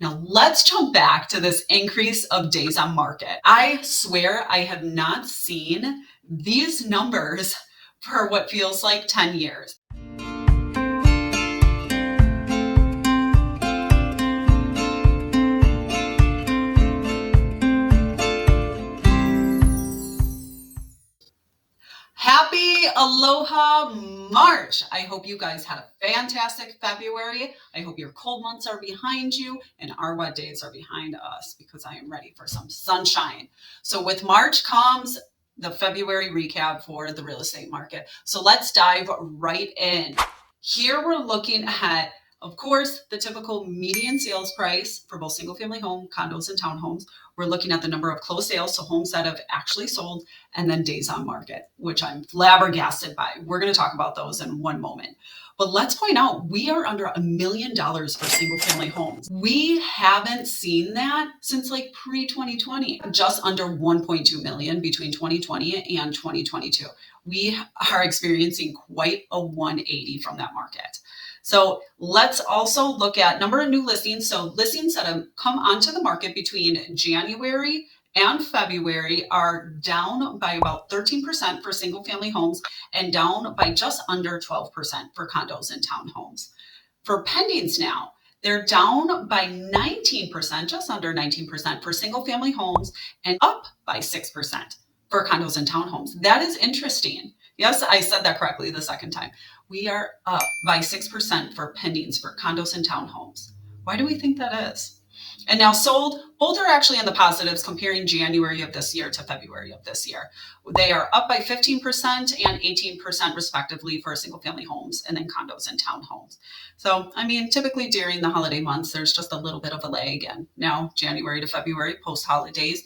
Now let's jump back to this increase of days on market. I swear I have not seen these numbers for what feels like 10 years. Happy Aloha March. I hope you guys had a fantastic February. I hope your cold months are behind you and our wet days are behind us, because I am ready for some sunshine. So with March comes the February recap for the real estate market. So let's dive right in. Here we're looking at, of course, the typical median sales price for both single family home, condos, and townhomes. We're looking at the number of closed sales, so homes that have actually sold, and then days on market, which I'm flabbergasted by. We're going to talk about those in one moment. But let's point out, we are under $1 million for single family homes. We haven't seen that since like pre-2020, just under 1.2 million between 2020 and 2022. We are experiencing quite a 180 from that market. So let's also look at number of new listings. So listings that have come onto the market between January and February are down by about 13% for single family homes and down by just under 12% for condos and townhomes. For pendings now, they're down by 19%, just under 19% for single family homes and up by 6% for condos and townhomes. That is interesting. Yes, I said that correctly the second time. We are up by 6% for pendings for condos and townhomes. Why do we think that is? And now sold, both are actually in the positives comparing January of this year to February of this year. They are up by 15% and 18% respectively for single family homes and then condos and townhomes. So, I mean, typically during the holiday months, there's just a little bit of a lag. And now January to February, post holidays,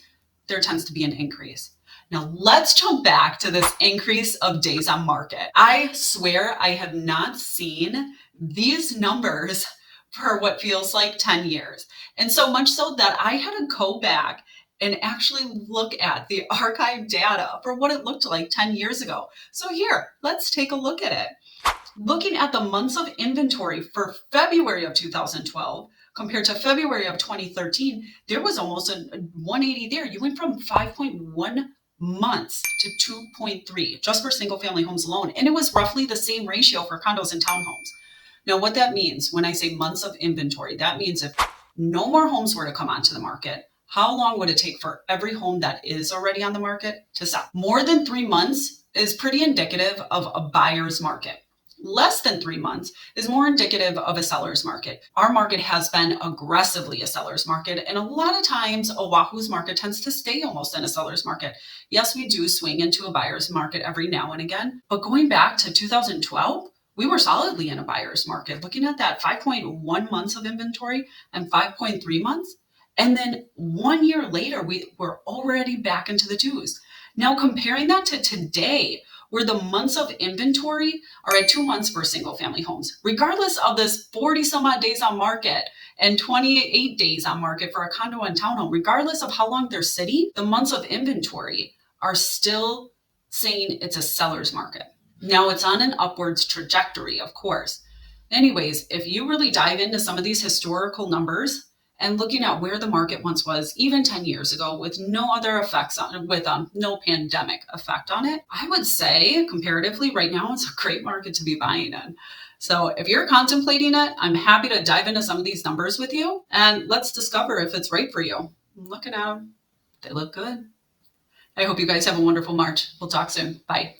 there tends to be an increase. Now let's jump back to this increase of days on market. I swear I have not seen these numbers for what feels like 10 years. And so much so that I had to go back and actually look at the archive data for what it looked like 10 years ago. So here, let's take a look at it. Looking at the months of inventory for February of 2012, compared to February of 2013, there was almost a 180 there. You went from 5.1 months to 2.3 just for single family homes alone. And it was roughly the same ratio for condos and townhomes. Now, what that means when I say months of inventory, that means if no more homes were to come onto the market, how long would it take for every home that is already on the market to sell? More than 3 months is pretty indicative of a buyer's market. Less than 3 months is more indicative of a seller's market. Our market has been aggressively a seller's market, and a lot of times OAHU's market tends to stay almost in a seller's market. Yes, we do swing into a buyer's market every now and again, but going back to 2012, we were solidly in a buyer's market. Looking at that 5.1 months of inventory and 5.3 months, and then 1 year later, we were already back into the twos. Now comparing that to today, where the months of inventory are at 2 months for single family homes, regardless of this 40 some odd days on market and 28 days on market for a condo and townhome, regardless of how long they're sitting, the months of inventory are still saying it's a seller's market. Now it's on an upwards trajectory, of course. Anyways, if you really dive into some of these historical numbers and looking at where the market once was, even 10 years ago, with no other effects on it, with no pandemic effect on it, I would say comparatively right now, it's a great market to be buying in. So if you're contemplating it, I'm happy to dive into some of these numbers with you and let's discover if it's right for you. I'm looking at them. They look good. I hope you guys have a wonderful March. We'll talk soon. Bye.